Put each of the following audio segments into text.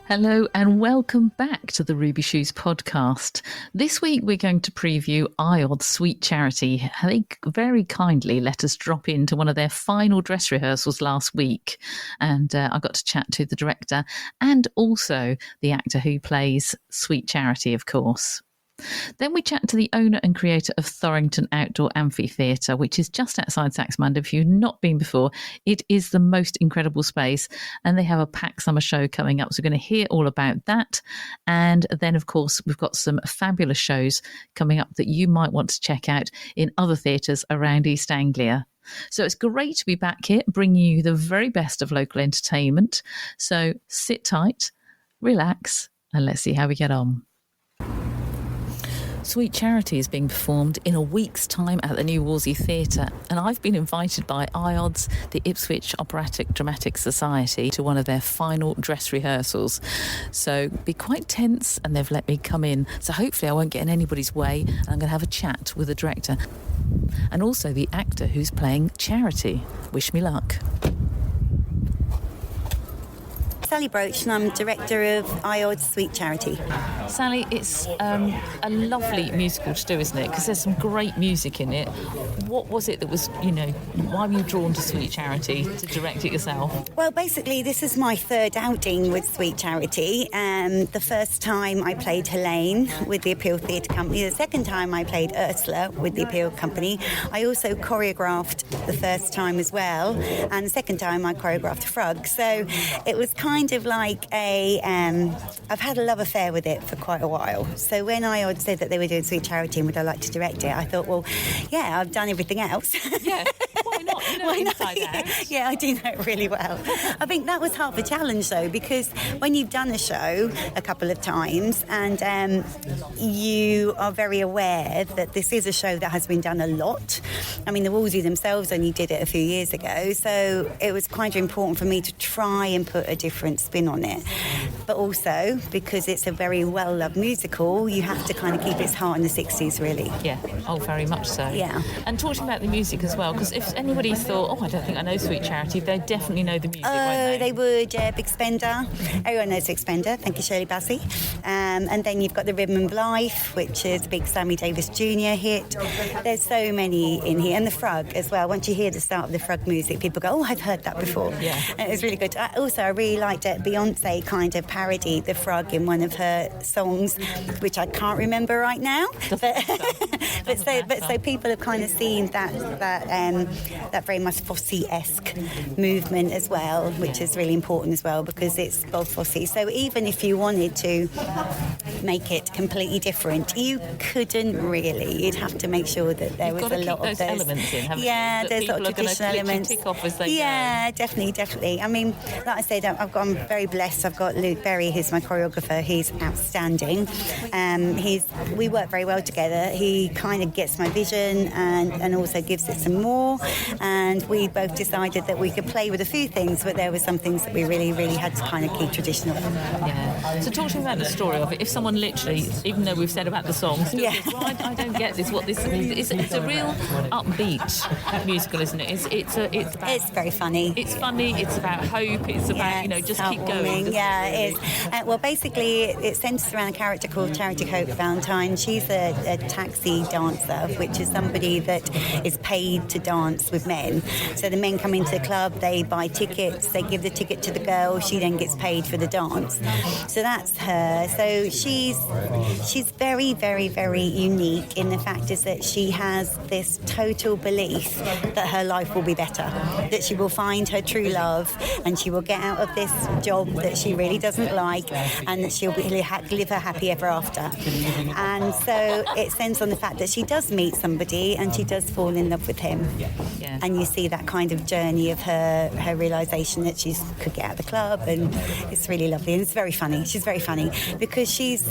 Hello and welcome back to the Ruby Shoes podcast. This week we're going to preview IODS Sweet Charity. They very kindly let us drop into one of their final dress rehearsals last week, and I got to chat to the director and also the actor who plays Sweet Charity, of course. Then we chat to the owner and creator of Thorington Outdoor Amphitheatre, which is just outside Saxmundham. If you've not been before, it is the most incredible space, and they have a packed summer show coming up. So we're going to hear all about that. And then, of course, we've got some fabulous shows coming up that you might want to check out in other theatres around East Anglia. So it's great to be back here, bringing you the very best of local entertainment. So sit tight, relax, and let's see how we get on. Sweet Charity is being performed in a week's time at the New Wolsey Theatre, and I've been invited by IODS, the Ipswich Operatic Dramatic Society, to one of their final dress rehearsals. So be quite tense, and they've let me come in, so hopefully I won't get in anybody's way, and I'm going to have a chat with the director and also the actor who's playing Charity. Wish me luck. Sally Broach, and I'm director of IODS Sweet Charity. Sally, it's a lovely musical to do, isn't it? Because there's some great music in it. What was it that was, why were you drawn to Sweet Charity to direct it yourself? Well, basically, this is my third outing with Sweet Charity. The first time I played Helene with the Appeal Theatre Company. The second time I played Ursula with the Appeal Company. I also choreographed the first time as well. And the second time I choreographed Frog. So it was kind of like I've had a love affair with it for quite a while. So when I said that they were doing Sweet Charity and would I like to direct it, I thought, well, yeah, I've done everything else. Yeah, why not? You know, why inside not? Out. Yeah, I do know it really well. I think that was half the challenge, though, because when you've done a show a couple of times and you are very aware that this is a show that has been done a lot. I mean, the Wolsey themselves only did it a few years ago, so it was quite important for me to try and put a different spin on it. But also, because it's a very well-loved musical, you have to kind of keep its heart in the 60s, really. Yeah, oh, very much so. Yeah. And talking about the music as well, because if anybody thought, I don't think I know Sweet Charity, they definitely know the music, won't they would. Big Spender. Everyone knows Big Spender. Thank you, Shirley Bassey. And then you've got the Rhythm of Life, which is a big Sammy Davis Jr. hit. There's so many in here. And the Frog as well. Once you hear the start of the Frog music, people go, oh, I've heard that before. Yeah. And it was really good. I really liked it. Beyonce kind of parodied the Frog in one of her songs, which I can't remember right now. But so people have kind of seen that very much Fosse-esque movement as well, which is really important as well because it's Bob Fosse. So even if you wanted to make it completely different, you couldn't really. You'd have to make sure that there was a lot of those elements in, haven't yeah, you? there's sort of traditional elements. Tick off as they yeah, go. Definitely. I mean, like I said, I'm very blessed. I've got Luke Berry, who's my choreographer. He's outstanding. We work very well together. He kind of gets my vision and also gives it some more. And we both decided that we could play with a few things, but there were some things that we really, really had to kind of keep traditional. Yeah. So talk to me about the story of it. If someone literally, even though we've said about the song, still thinks, well, I don't get this, what this means. It's a real upbeat musical, isn't it? It's very funny. It's funny. It's about hope. It's about just keep going. Yeah, it is. Well, basically, it centres around a character called Charity Hope Valentine. She's a taxi dancer, which is somebody that is paid to dance with men. So the men come into the club, they buy tickets, they give the ticket to the girl, she then gets paid for the dance. So that's her. So she's very, very, very unique in the fact is that she has this total belief that her life will be better, that she will find her true love and she will get out of this job that she really doesn't like and that she'll live her happy ever after. And so it centres on the fact that she does meet somebody and she does fall in love with him. Yeah. And you see that kind of journey of her realisation that she could get out of the club, and it's really lovely and it's very funny. She's very funny because she's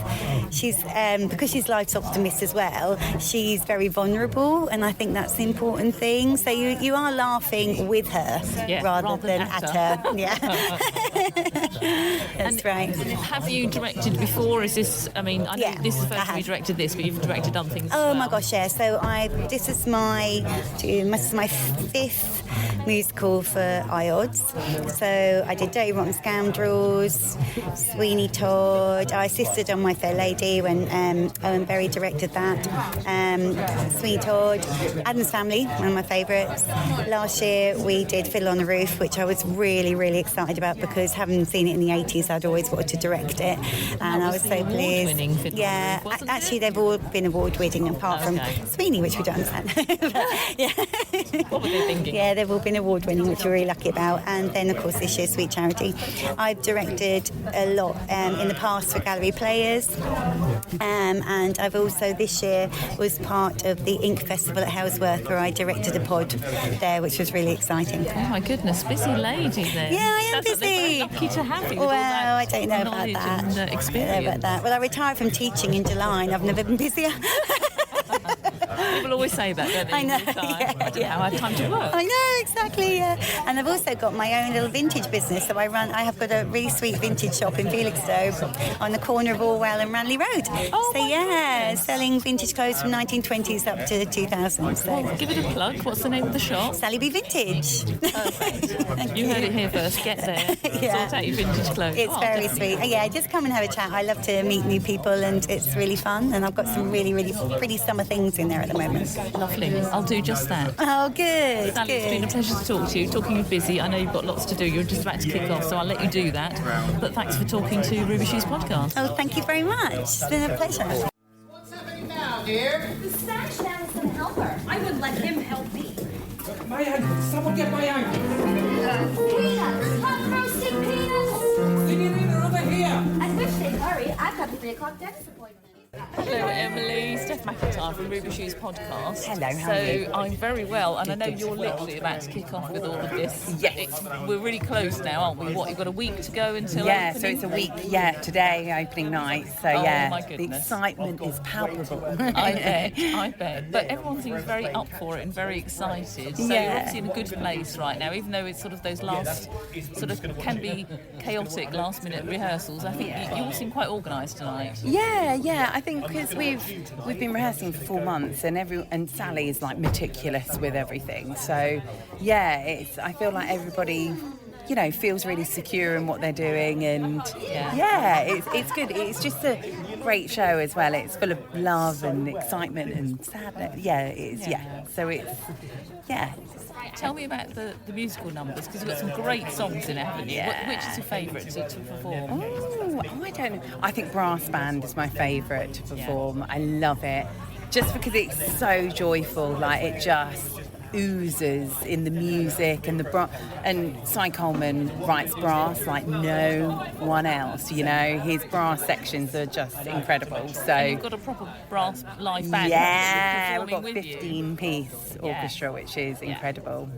life's optimist as well. She's very vulnerable, and I think that's the important thing. So you are laughing with her rather than at her. Yeah. That's right. Have you directed before? Is this? I mean, I know this is the first time you directed this, but you've directed other things. Oh my gosh, yeah. So this is my fifth musical for IODS. So I did Dirty Rotten Scoundrels, Sweeney Todd. I assisted on My Fair Lady when Owen Berry directed that. Sweeney Todd, Addams Family, one of my favourites. Last year we did Fiddle on the Roof, which I was really, really excited about because having seen it in the 80s, I'd always wanted to direct it, and I was so pleased. Yeah, actually they've all been award-winning apart from Sweeney, which we don't understand. Yeah. What were they thinking? Yeah, they've all been award-winning, which we're really lucky about. And then, of course, this year, Sweet Charity. I've directed a lot in the past for gallery players, and I've also this year was part of the Ink Festival at Hellsworth, where I directed a pod there, which was really exciting. Oh my goodness, busy lady then. Yeah, I am That's busy. Lucky to have you. Well, I don't know about that. And, experience. Well, I retired from teaching in July, and I've never been busier. People always say that, don't they? I know. I don't know how I have time to work. I know, exactly. Yeah. And I've also got my own little vintage business. So I have got a really sweet vintage shop in Felixstowe on the corner of Orwell and Ranelagh Road. Oh, so selling vintage clothes from 1920s up to 2000s. So. Well, give it a plug. What's the name of the shop? Sally B Vintage. You heard it here first. Get there. Sort out your vintage clothes. It's very sweet. Yeah, just come and have a chat. I love to meet new people, and it's really fun. And I've got some really, really pretty summer things in there at the moment. Lovely. I'll do just that. Oh, good. Sally, it's been a pleasure to talk to you. Talking of busy, I know you've got lots to do. You're just about to kick off, so I'll let you do that. But thanks for talking to Ruby Shoes Podcast. Oh, thank you very much. It's been a pleasure. What's happening now, dear? The Spanish man is going to help her. I wouldn't let him help me. My uncle. Someone get my uncle. Peanuts! Hot roasted peanuts! They're over here. I wish they'd hurry. I've got the 3 o'clock dentist appointment. Hello, Emily. Steph McIntyre from Ruby Shoes Podcast. Hello, how are you? So I'm very well, and I know you're literally about to kick off with all of this. Yes. We're really close now, aren't we? What, you've got a week to go until Yeah, opening? so it's a week, today, opening night. So, my the goodness. excitement is palpable. I bet. But everyone seems very up for it and very excited. So you're obviously in a good place right now, even though it's sort of those last, sort of can be chaotic last-minute rehearsals. I think you all seem quite organised tonight. Yeah. I think because we've been rehearsing for 4 months, and Sally is like meticulous with everything. So, I feel like everybody, feels really secure in what they're doing, and it's good. It's just a great show as well. It's full of love and excitement and sadness. So it's Tell me about the musical numbers, because you've got some great songs in it, haven't you? Yeah. Which is your favourite to perform? Oh, I don't know. I think Brass Band is my favourite to perform. Yeah. I love it. Just because it's so joyful, like it just oozes in the music, and and Cy Coleman writes brass like no one else, his brass sections are just incredible. So and you've got a proper brass live band. We've got 15-piece orchestra, which is incredible.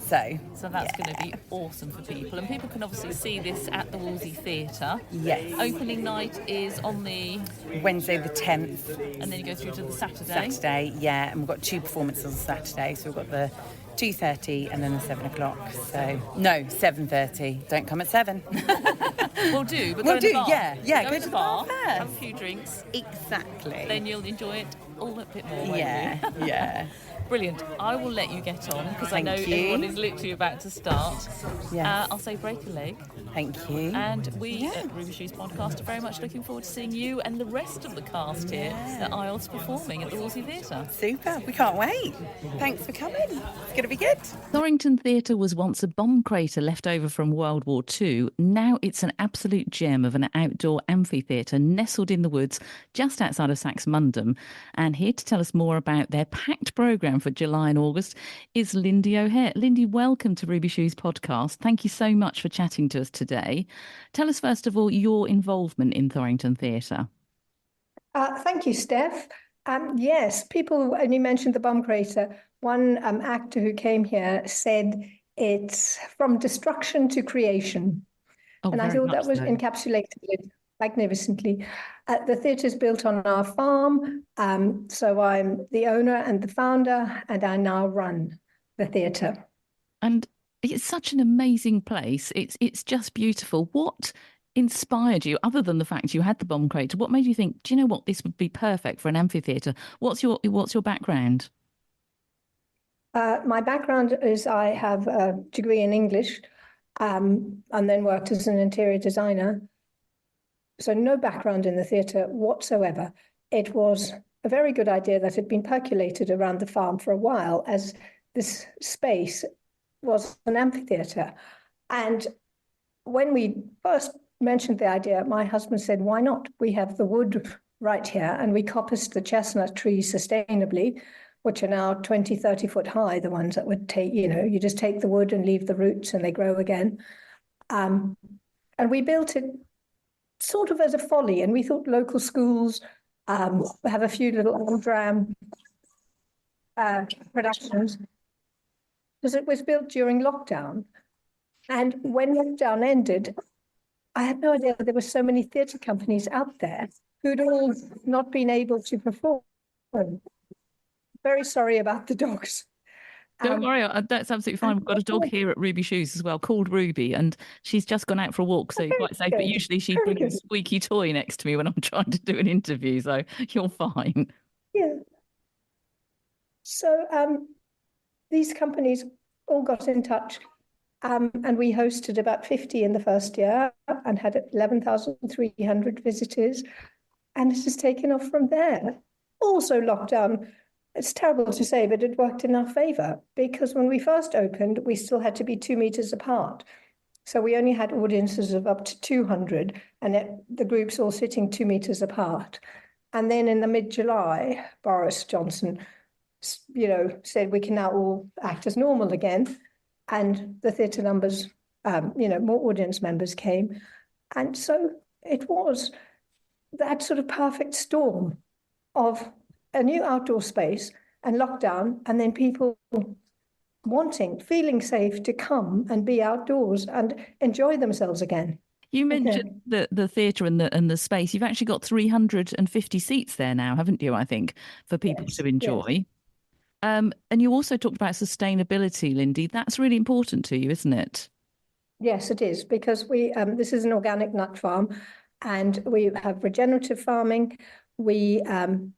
So that's going to be awesome for people, and people can obviously see this at the Wolsey Theatre. Yes. Opening night is on the Wednesday the 10th, and then you go through to the Saturday. And we've got 2 performances on Saturday. So we've got the 2:30 and then the 7 o'clock. So no, 7:30. Don't come at 7. We'll do, but we'll go to the bar. go to the bar first. Have a few drinks. Exactly. Then you'll enjoy it all a bit more. won't you? Yeah. Brilliant. I will let you get on, because I know Thank you. everyone is literally about to start. Yes. I'll say break a leg. Thank you. And we at Ruby Shoes Podcast are very much looking forward to seeing you and the rest of the cast here at IODS performing at the Wolsey Theatre. Super. We can't wait. Thanks for coming. It's going to be good. Thorington Theatre was once a bomb crater left over from World War II. Now it's an absolute gem of an outdoor amphitheatre nestled in the woods just outside of Saxmundham. And here to tell us more about their packed programme for July and August is Lindy O'Hare. Lindy, welcome to Ruby Shoes Podcast. Thank you so much for chatting to us today. Tell us first of all your involvement in Thorington Theatre. Thank you, Steph. Yes, people, and you mentioned the bomb crater. One actor who came here said it's from destruction to creation. And I thought that was encapsulated it magnificently. The theatre is built on our farm, so I'm the owner and the founder, and I now run the theatre. And it's such an amazing place. It's just beautiful. What inspired you, other than the fact you had the bomb crater? What made you think, do you know what, this would be perfect for an amphitheatre? What's your background? My background is I have a degree in English, and then worked as an interior designer. So no background in the theatre whatsoever. It was a very good idea that had been percolated around the farm for a while, as this space was an amphitheatre. And when we first mentioned the idea, my husband said, why not? We have the wood right here, and we coppiced the chestnut trees sustainably, which are now 20, 30 foot high, the ones that would take, you just take the wood and leave the roots and they grow again. And we built it sort of as a folly, and we thought local schools have a few little dram productions, because it was built during lockdown. And when lockdown ended, I had no idea there were so many theatre companies out there who'd all not been able to perform. Very sorry about the dogs. Don't worry, that's absolutely fine. We've got a dog here at Ruby Shoes as well, called Ruby, and she's just gone out for a walk, so you're quite safe. But usually she brings a squeaky toy next to me when I'm trying to do an interview, so you're fine. Yeah. So these companies all got in touch, and we hosted about 50 in the first year and had 11,300 visitors, and it has taken off from there. Also, lockdown, it's terrible to say, but it worked in our favour, because when we first opened, we still had to be 2 meters apart. So we only had audiences of up to 200, and the groups all sitting 2 meters apart. And then in the mid-July, Boris Johnson, said we can now all act as normal again. And the theatre numbers, more audience members came. And so it was that sort of perfect storm of a new outdoor space and lockdown, and then people feeling safe to come and be outdoors and enjoy themselves again. You mentioned the theatre and the space. You've actually got 350 seats there now, haven't you, I think, for people to enjoy. Yes. And you also talked about sustainability, Lindy. That's really important to you, isn't it? Yes, it is, because this is an organic nut farm, and we have regenerative farming. We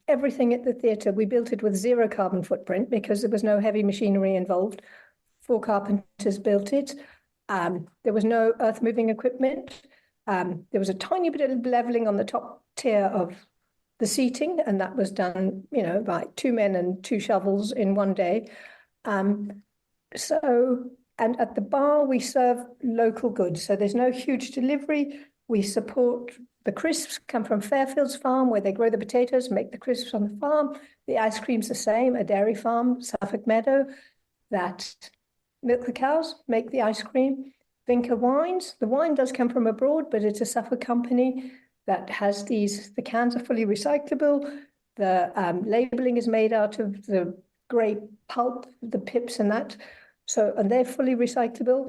everything at the theatre, we built it with zero carbon footprint because there was no heavy machinery involved. 4 carpenters built it. There was no earth moving equipment. There was a tiny bit of leveling on the top tier of the seating, and that was done, by 2 men and 2 shovels in one day. And at the bar, we serve local goods. So there's no huge delivery. We support the crisps, come from Fairfields Farm, where they grow the potatoes, make the crisps on the farm. The ice cream's the same, a dairy farm, Suffolk Meadow, that milk the cows, make the ice cream. Vinca Wines, the wine does come from abroad, but it's a Suffolk company that has the cans are fully recyclable. The labelling is made out of the grape pulp, the pips and that. And they're fully recyclable.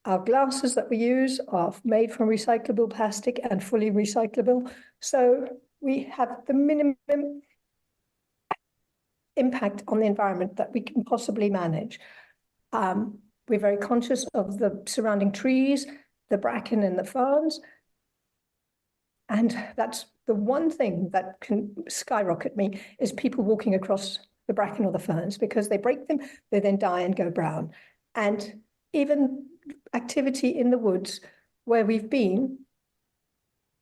Our glasses that we use are made from recyclable plastic and fully recyclable. So we have the minimum impact on the environment that we can possibly manage. We're very conscious of the surrounding trees, the bracken and the ferns. And that's the one thing that can skyrocket me, is people walking across the bracken or the ferns, because they break them, they then die and go brown. And even activity in the woods where we've been,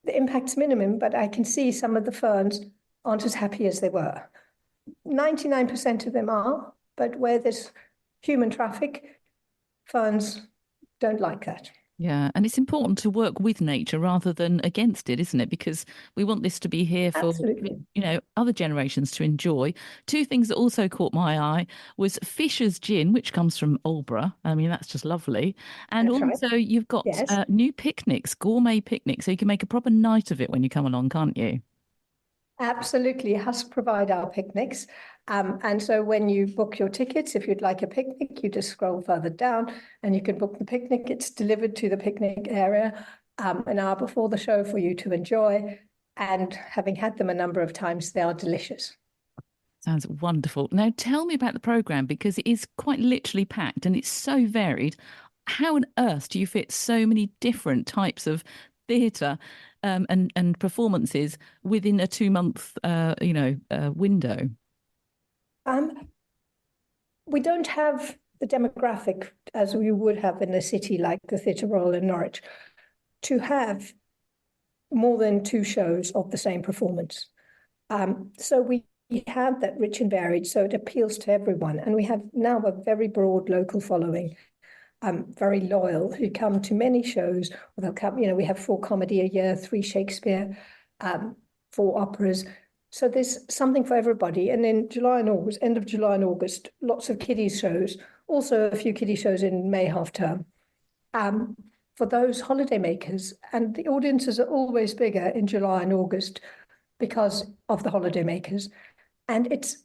the impact's minimum, but I can see some of the ferns aren't as happy as they were. 99% of them are, but where there's human traffic, ferns don't like that. Yeah, and it's important to work with nature rather than against it, isn't it? Because we want this to be here for, other generations to enjoy. 2 things that also caught my eye was Fisher's Gin, which comes from Aldeburgh. I mean, that's just lovely. And that's also right. You've got new picnics, gourmet picnics, so you can make a proper night of it when you come along, can't you? Absolutely, Husk provide our picnics. And so when you book your tickets, if you'd like a picnic, you just scroll further down and you can book the picnic. It's delivered to the picnic area an hour before the show for you to enjoy. And having had them a number of times, they are delicious. Sounds wonderful. Now, tell me about the programme, because it is quite literally packed and it's so varied. How on earth do you fit so many different types of theatre and performances within a 2-month, window? we don't have the demographic as we would have in a city like the Theatre Royal in Norwich to have more than 2 shows of the same performance. So we have that rich and varied, so it appeals to everyone. And we have now a very broad local following, very loyal, who come to many shows. They'll come, we have 4 comedy a year, 3 Shakespeare, 4 operas. So there's something for everybody. And in July and August, end of July and August, lots of kiddies shows, also a few kiddie shows in May half term. For those holiday makers, and the audiences are always bigger in July and August because of the holiday makers. And it's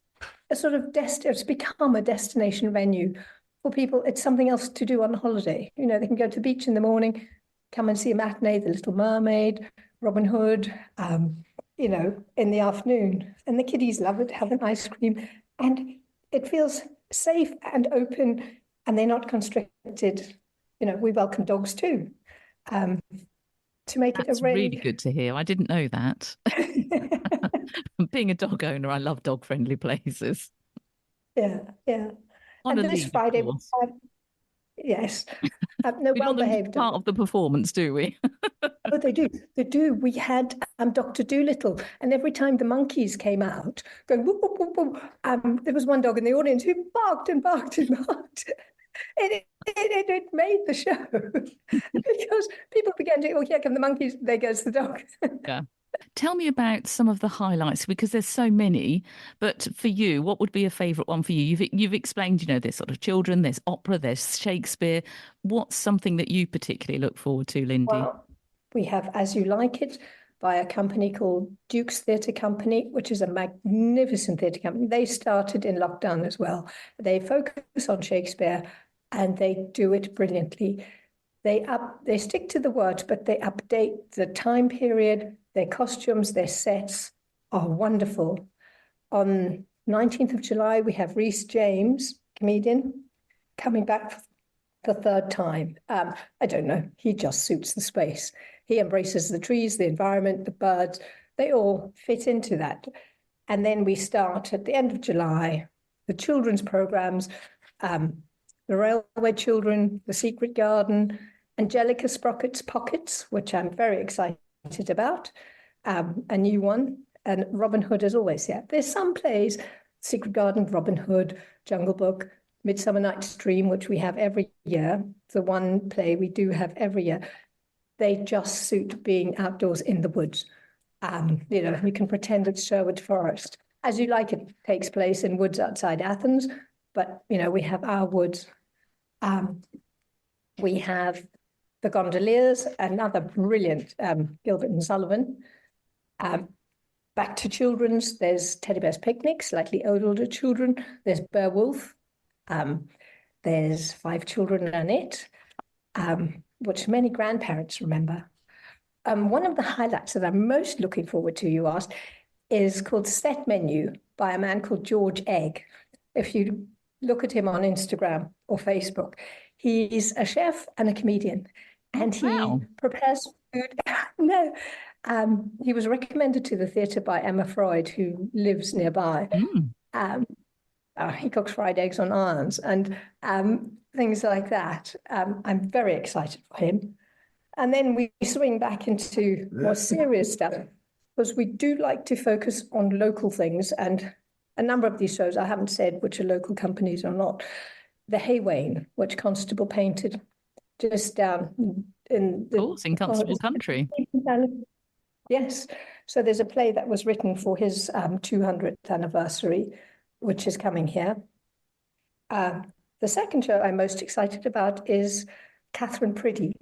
a sort of it's become a destination venue for people. It's something else to do on holiday. They can go to the beach in the morning, come and see a matinee, The Little Mermaid, Robin Hood, in the afternoon. And the kiddies love it, have an ice cream. And it feels safe and open, and they're not constricted. We welcome dogs too. To make That's it a really good to hear. I didn't know that. Being a dog owner, I love dog-friendly places. Yeah. On and a this lead, Friday, yes. No, we don't well-behaved. part of the performance, do we? Oh, they do. They do. We had Dr. Dolittle, and every time the monkeys came out, going whoop, whoop, whoop, whoop, there was one dog in the audience who barked and barked and barked. It made the show because people began to, here come the monkeys, there goes the dog. Yeah. Tell me about some of the highlights, because there's so many. But for you, what would be a favourite one for you? You've explained, there's sort of children, there's opera, there's Shakespeare. What's something that you particularly look forward to, Lindy? Well, we have As You Like It by a company called Duke's Theatre Company, which is a magnificent theatre company. They started in lockdown as well. They focus on Shakespeare and they do it brilliantly. They stick to the words, but they update the time period. Their costumes, their sets are wonderful. On 19th of July, we have Rhys James, comedian, coming back for the 3rd time. I don't know, he just suits the space. He embraces the trees, the environment, the birds. They all fit into that. And then we start at the end of July, the children's programs, the Railway Children, The Secret Garden, Angelica Sprocket's Pockets, which I'm very excited about, a new one, and Robin Hood as always. Yeah, there's some plays, Secret Garden, Robin Hood, Jungle Book, Midsummer Night's Dream, which we have every year. The one play we do have every year. They just suit being outdoors in the woods. You can pretend it's Sherwood Forest. As You Like It takes place in woods outside Athens, but we have our woods. We have The Gondoliers, another brilliant Gilbert and Sullivan. Back to children's, there's Teddy Bear's Picnic, slightly older children. There's Beowulf. There's Five Children and It, which many grandparents remember. One of the highlights that I'm most looking forward to, you asked, is called Set Menu by a man called George Egg. If you look at him on Instagram or Facebook, he's a chef and a comedian. And he prepares food. No, he was recommended to the theatre by Emma Freud, who lives nearby. He cooks fried eggs on irons and things like that. I'm very excited for him. And then we swing back into more serious stuff, because we do like to focus on local things. And a number of these shows, I haven't said which are local companies or not. The Haywain, which Constable painted just down in Constable Country. Yes. So there's a play that was written for his 200th anniversary, which is coming here. The second show I'm most excited about is Catherine Priddy,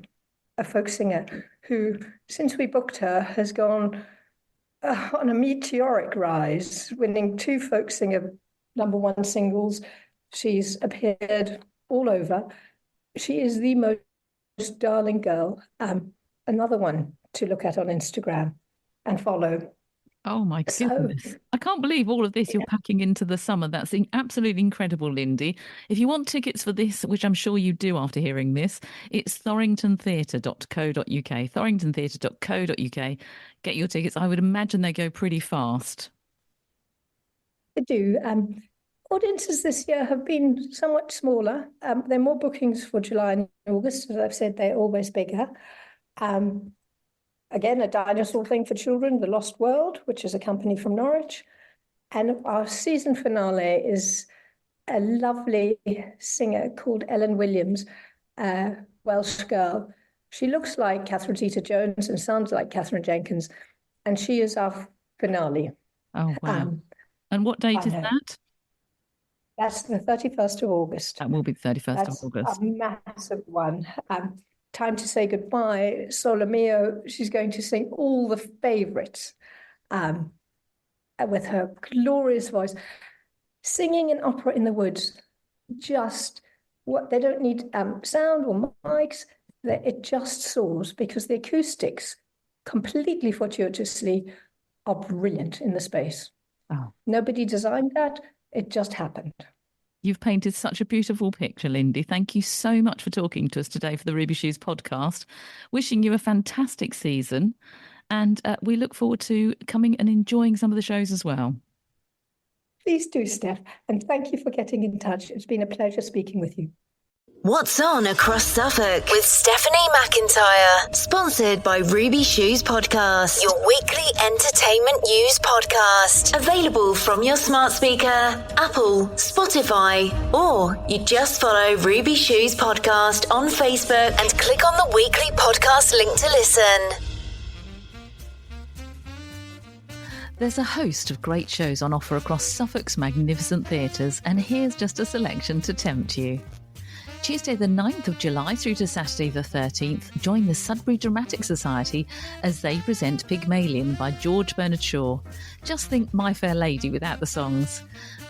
a folk singer who, since we booked her, has gone on a meteoric rise, winning 2 folk singer #1 singles. She's appeared all over. She is the most darling girl. Another one to look at on Instagram and follow. Oh my goodness. I can't believe all of this you're packing into the summer. That's absolutely incredible, Lindy. If you want tickets for this, which I'm sure you do after hearing this, it's thoringtontheatre.co.uk, thoringtontheatre.co.uk. Get your tickets. I would imagine they go pretty fast. They do. Audiences this year have been somewhat smaller. There are more bookings for July and August. As I've said, they're always bigger. Again, a dinosaur thing for children, The Lost World, which is a company from Norwich. And our season finale is a lovely singer called Ellen Williams, a Welsh girl. She looks like Catherine Zeta-Jones and sounds like Catherine Jenkins. And she is our finale. Oh, wow. And what date is that? That's the 31st of August. That will be the 31st of August. That's a massive one. Time to say goodbye. Solo Mio, she's going to sing all the favourites with her glorious voice. Singing an opera in the woods, just what they don't need sound or mics. It just soars because the acoustics, completely fortuitously, are brilliant in the space. Oh. Nobody designed that. It just happened. You've painted such a beautiful picture, Lindy. Thank you so much for talking to us today for the Ruby Shoes podcast. Wishing you a fantastic season. And we look forward to coming and enjoying some of the shows as well. Please do, Steph. And thank you for getting in touch. It's been a pleasure speaking with you. What's on across Suffolk with Stephanie McIntyre, sponsored by Ruby Shoes Podcast, your weekly entertainment news podcast, available from your smart speaker, Apple, Spotify, or you just follow Ruby Shoes Podcast on Facebook and click on the weekly podcast link to listen. There's a host of great shows on offer across Suffolk's magnificent theatres, and here's just a selection to tempt you. Tuesday the 9th of July through to Saturday the 13th, join the Sudbury Dramatic Society as they present Pygmalion by George Bernard Shaw. Just think My Fair Lady without the songs.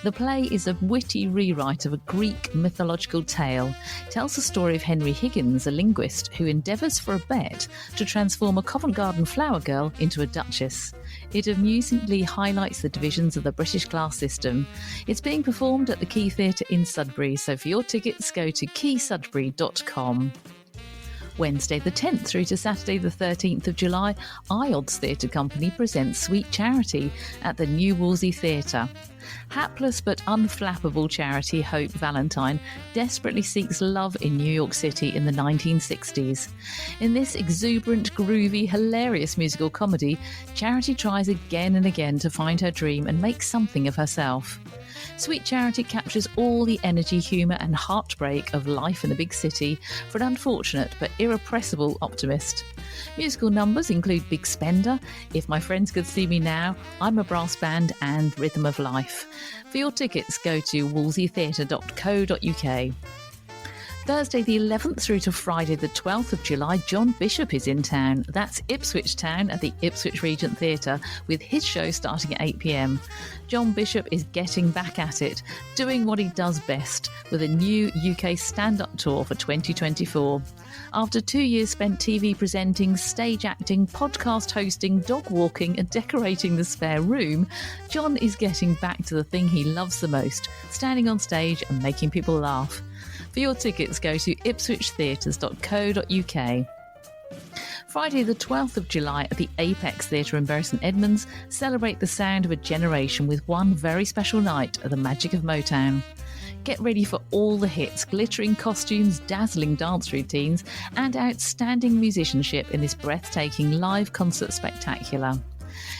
The play is a witty rewrite of a Greek mythological tale. It tells the story of Henry Higgins, a linguist who endeavours for a bet to transform a Covent Garden flower girl into a duchess. It amusingly highlights the divisions of the British class system. It's being performed at the Key Theatre in Sudbury, so for your tickets go to keysudbury.com. Wednesday the 10th through to Saturday the 13th of July, IODS Theatre Company presents Sweet Charity at the New Wolsey Theatre. Hapless but unflappable charity Hope Valentine desperately seeks love in New York City in the 1960s. In this exuberant, groovy, hilarious musical comedy, Charity tries again and again to find her dream and make something of herself. Sweet Charity captures all the energy, humour and heartbreak of life in the big city for an unfortunate but irrepressible optimist. Musical numbers include Big Spender, If My Friends Could See Me Now, I'm a Brass Band and Rhythm of Life. For your tickets, go to wolseytheatre.co.uk. Thursday the 11th through to Friday the 12th of July, John Bishop is in town. That's Ipswich Town at the Ipswich Regent Theatre, with his show starting at 8 p.m. John Bishop is getting back at it, doing what he does best, with a new UK stand-up tour for 2024. After 2 years spent TV presenting, stage acting, podcast hosting, dog walking and decorating the spare room, John is getting back to the thing he loves the most, standing on stage and making people laugh. For your tickets, go to ipswichtheatres.co.uk. Friday the 12th of July at the Apex Theatre in Bury St Edmunds, celebrate the sound of a generation with one very special night at the Magic of Motown. Get ready for all the hits, glittering costumes, dazzling dance routines and outstanding musicianship in this breathtaking live concert spectacular.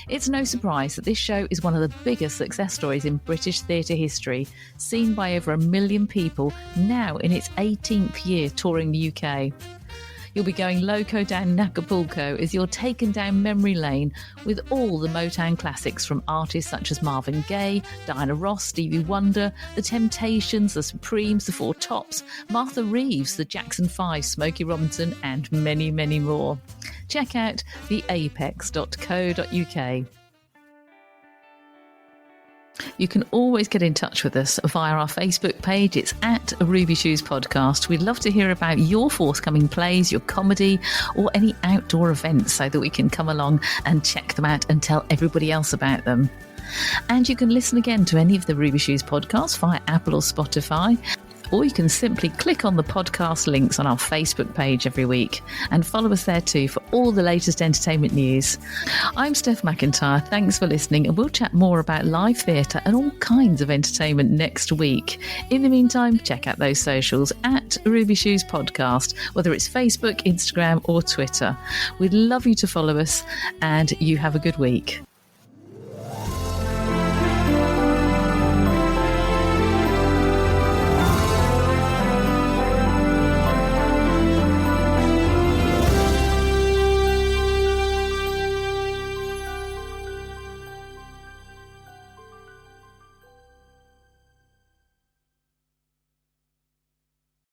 It's no surprise that this show is one of the biggest success stories in British theatre history, seen by over 1 million people, now in its 18th year touring the UK. You'll be going loco down Acapulco as you're taken down memory lane with all the Motown classics from artists such as Marvin Gaye, Diana Ross, Stevie Wonder, The Temptations, The Supremes, The Four Tops, Martha Reeves, The Jackson 5, Smokey Robinson and many, many more. Check out theapex.co.uk. You can always get in touch with us via our Facebook page. It's at Ruby Shoes Podcast. We'd love to hear about your forthcoming plays, your comedy, or any outdoor events so that we can come along and check them out and tell everybody else about them. And you can listen again to any of the Ruby Shoes podcasts via Apple or Spotify. or you can simply click on the podcast links on our Facebook page every week and follow us there too for all the latest entertainment news. I'm Steph McIntyre. Thanks for listening, and we'll chat more about live theatre and all kinds of entertainment next week. In the meantime, check out those socials at Ruby Shoes Podcast, whether it's Facebook, Instagram or Twitter. We'd love you to follow us, and you have a good week.